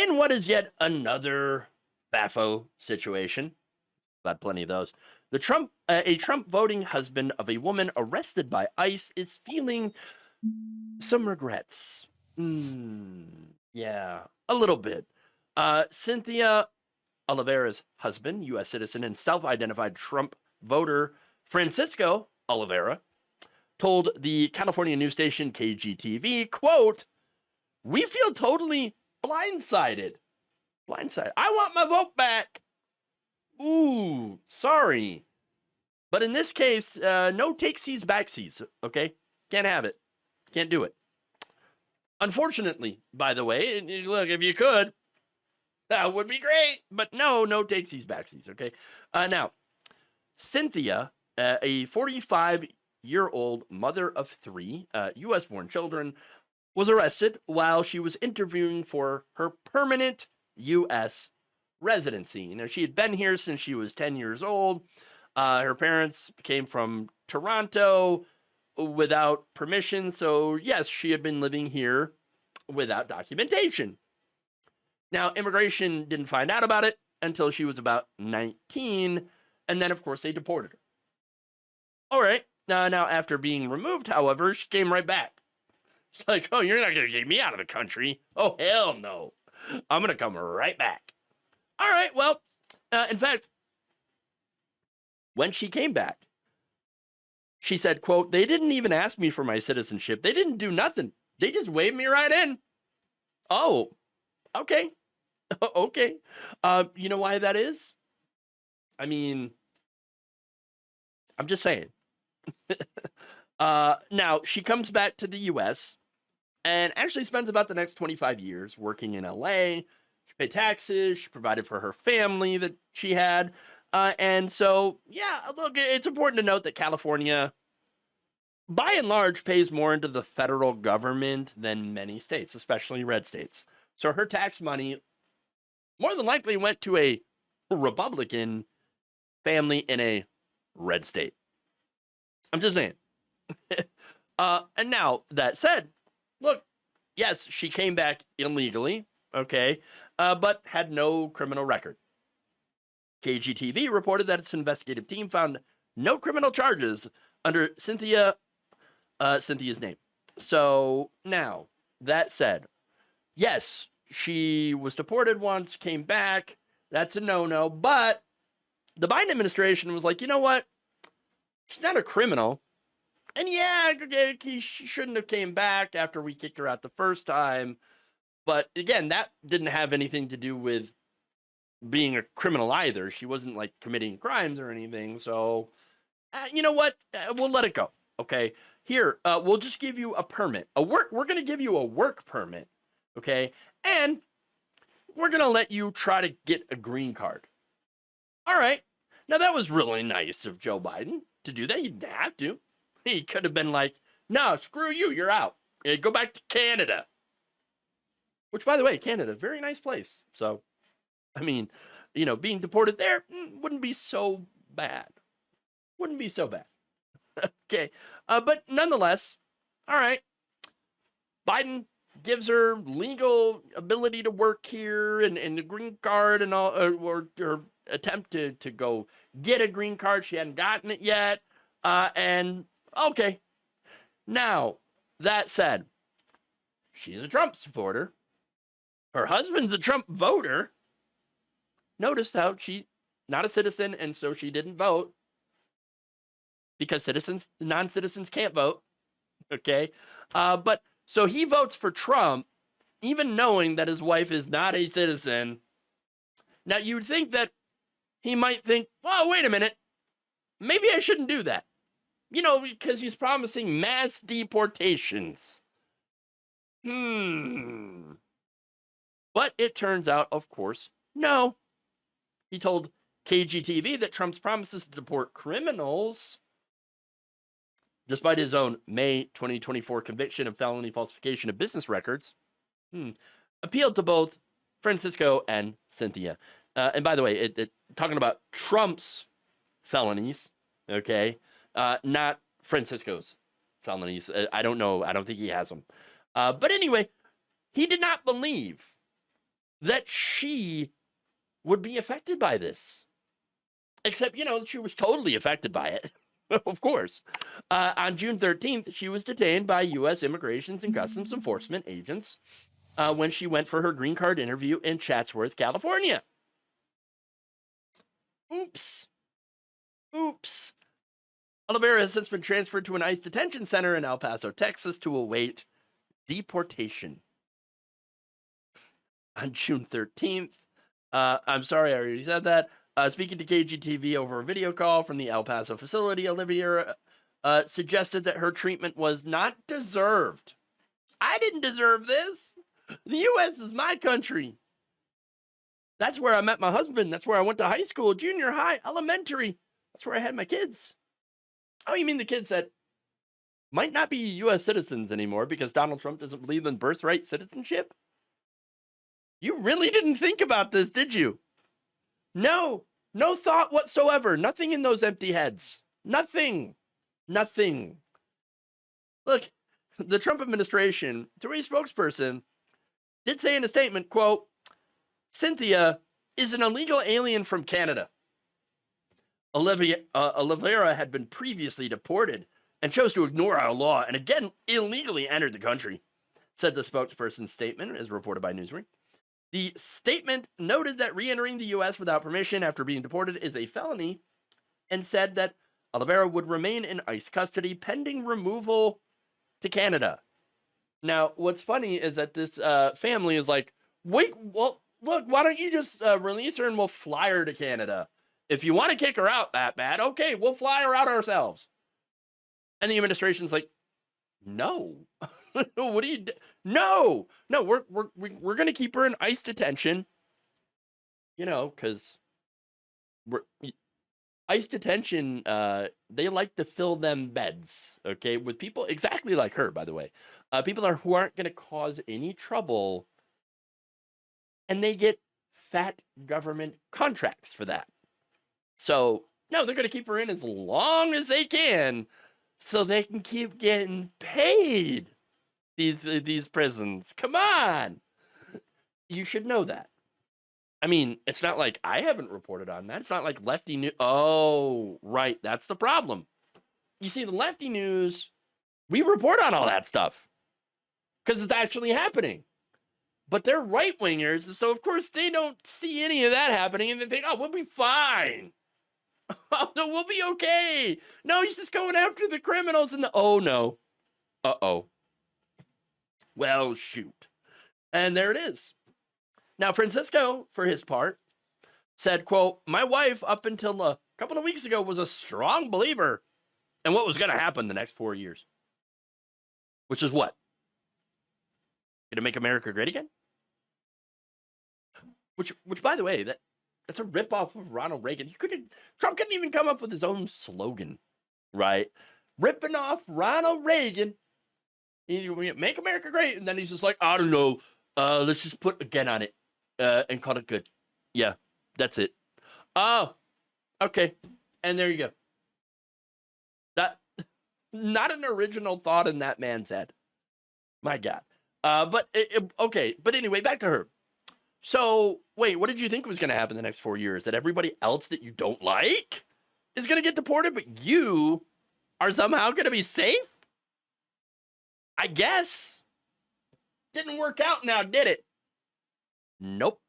In what is yet another FAFO situation, had plenty of those. A Trump voting husband of a woman arrested by ICE is feeling some regrets. Yeah, a little bit. Cynthia Olivera's husband, U.S. citizen and self-identified Trump voter Francisco Olivera, told the California news station KGTV, quote, "We feel totally blindsided. Blindsided. I want my vote back. Ooh, sorry. But in this case, no takesies backsies, okay? Can't have it. Can't do it. Unfortunately, by the way, look, if you could, that would be great. But no takesies backsies, okay? Now, Cynthia, a 45-year-old mother of three U.S.-born children, was arrested while she was interviewing for her permanent U.S. residency. You know, she had been here since she was 10 years old. Her parents came from Toronto without permission. So, yes, she had been living here without documentation. Now, immigration didn't find out about it until she was about 19. And then, of course, they deported her. All right. Now, after being removed, however, she came right back. It's like, oh, you're not going to get me out of the country. Oh, hell no. I'm going to come right back. All right. Well, in fact, when she came back, she said, quote, "They didn't even ask me for my citizenship. They didn't do nothing. They just waved me right in." Oh, okay. Okay. You know why that is? I mean, I'm just saying. Now, she comes back to the U.S. and actually spends about the next 25 years working in LA. She paid taxes. She provided for her family that she had. And so, yeah, look, it's important to note that California, by and large, pays more into the federal government than many states, especially red states. So her tax money more than likely went to a Republican family in a red state. I'm just saying. And now, that said, look, yes, she came back illegally, okay, but had no criminal record. KGTV reported that its investigative team found no criminal charges under Cynthia's name. So now, that said, yes, she was deported once, came back. That's a no-no. But the Biden administration was like, you know what? She's not a criminal. And yeah, she shouldn't have came back after we kicked her out the first time. But again, that didn't have anything to do with being a criminal either. She wasn't like committing crimes or anything. So, you know what? We'll let it go. Okay. Here, we'll just give you a permit. We're going to give you a work permit. Okay. And we're going to let you try to get a green card. All right. Now, that was really nice of Joe Biden to do that. He didn't have to. He could have been like, no, screw you. You're out. Go back to Canada. Which, by the way, Canada, very nice place. So, I mean, you know, being deported there wouldn't be so bad. Wouldn't be so bad. Okay. But nonetheless, all right. Biden gives her legal ability to work here and a green card and all, or attempt to go get a green card. She hadn't gotten it yet. And okay. Now, that said, she's a Trump supporter. Her husband's a Trump voter. Notice how she's not a citizen, and so she didn't vote because non-citizens can't vote. Okay. But so he votes for Trump, even knowing that his wife is not a citizen. Now, you'd think that he might think, well, wait a minute. Maybe I shouldn't do that. You know, because he's promising mass deportations. But it turns out, of course, no. He told KGTV that Trump's promises to deport criminals, despite his own May 2024 conviction of felony falsification of business records, appealed to both Francisco and Cynthia. And by the way, talking about Trump's felonies, okay, not Francisco's felonies. I don't know. I don't think he has them. But anyway, he did not believe that she would be affected by this. Except, she was totally affected by it. Of course. On June 13th, she was detained by U.S. Immigration and Customs Enforcement agents when she went for her green card interview in Chatsworth, California. Oops. Olivera has since been transferred to an ICE detention center in El Paso, Texas to await deportation. On June 13th, I'm sorry, I already said that. Speaking to KGTV over a video call from the El Paso facility, Olivera suggested that her treatment was not deserved. I didn't deserve this. The U.S. is my country. That's where I met my husband. That's where I went to high school, junior high, elementary. That's where I had my kids. Oh, you mean the kids that might not be U.S. citizens anymore because Donald Trump doesn't believe in birthright citizenship? You really didn't think about this, did you? No thought whatsoever. Nothing in those empty heads. Nothing. Look, the Trump administration, through a spokesperson, did say in a statement, quote, Cynthia is an illegal alien from Canada. Olivera had been previously deported and chose to ignore our law and again illegally entered the country, said the spokesperson's statement, as reported by Newsweek. The statement noted that re-entering the U.S. without permission after being deported is a felony and said that Olivera would remain in ICE custody pending removal to Canada. Now, what's funny is that this family is like, wait, well, look, why don't you just release her and we'll fly her to Canada? If you want to kick her out that bad, okay, we'll fly her out ourselves. And the administration's like, no. What do you do? No, we're going to keep her in ICE detention, because ICE detention, they like to fill them beds, okay, with people exactly like her, by the way. People who aren't going to cause any trouble, and they get fat government contracts for that. So, no, they're going to keep her in as long as they can so they can keep getting paid. These prisons. Come on. You should know that. I mean, it's not like I haven't reported on that. It's not like Lefty News. Oh, right. That's the problem. You see, the Lefty News, we report on all that stuff because it's actually happening. But they're right-wingers, so of course they don't see any of that happening, and they think, oh, we'll be fine. Oh, no, we'll be okay. No, he's just going after the criminals and oh, no. Uh-oh. Well, shoot. And there it is. Now, Francisco, for his part, said, quote, my wife, up until a couple of weeks ago, was a strong believer in what was going to happen the next 4 years. Which is what? Going to make America great again? Which, by the way, that's a ripoff of Ronald Reagan. Trump couldn't even come up with his own slogan, right? Ripping off Ronald Reagan. Make America great, and then he's just like, I don't know, let's just put again on it and call it good. Yeah, that's it. Oh, okay, and there you go. That not an original thought in that man's head. My God. Okay, but anyway, back to her. So, wait, what did you think was going to happen the next 4 years? That everybody else that you don't like is going to get deported, but you are somehow going to be safe? I guess. Didn't work out now, did it? Nope.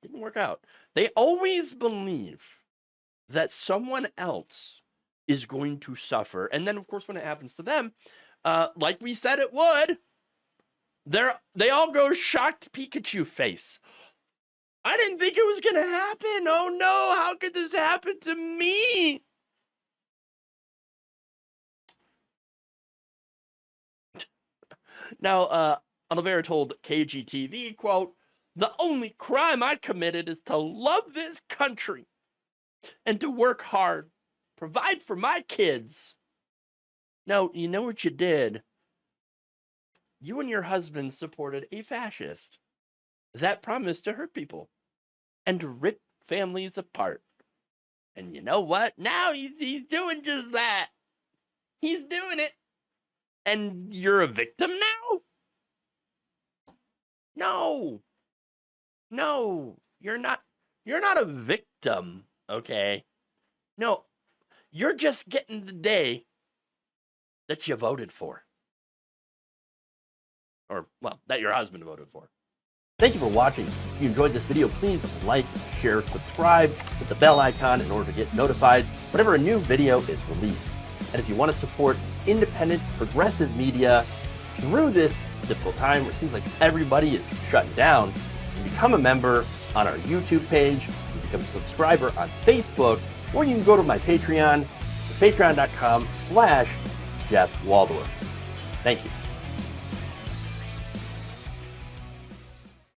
Didn't work out. They always believe that someone else is going to suffer. And then, of course, when it happens to them, like we said it would, they all go shocked Pikachu face. I didn't think it was going to happen. Oh, no. How could this happen to me? Now, Olivera told KGTV, quote, the only crime I committed is to love this country and to work hard, provide for my kids. Now, you know what you did? You and your husband supported a fascist that promised to hurt people and to rip families apart. And you know what? Now he's doing just that. He's doing it. And you're a victim now? No. No, you're not. You're not a victim, okay? No, you're just getting the day that you voted for. Or, well, that your husband voted for. Thank you for watching. If you enjoyed this video, please like, share, subscribe, hit the bell icon in order to get notified whenever a new video is released. And if you want to support independent, progressive media through this difficult time where it seems like everybody is shutting down, you can become a member on our YouTube page, you can become a subscriber on Facebook, or you can go to my Patreon. It's patreon.com/Jeff Waldorf. Thank you.